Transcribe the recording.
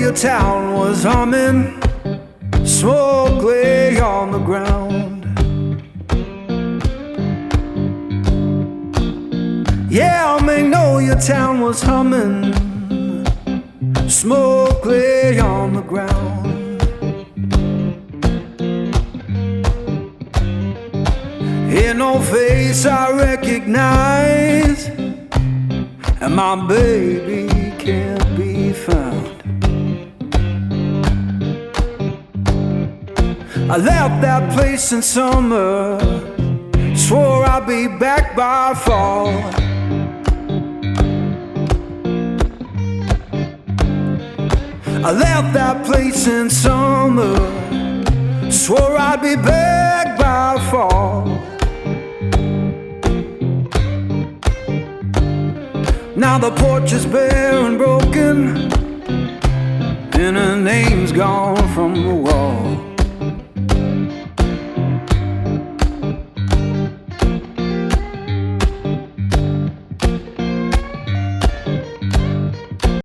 your town was humming, smoke lay on the ground. Yeah, I may know your town was humming, smoke lay on the ground. Ain't no face I recognize, and my baby can't be found. I left that place in summer, swore I'd be back by fall. I left that place in summer, swore I'd be back by fall. Now the porch is bare and broken, and her name's gone from the wall.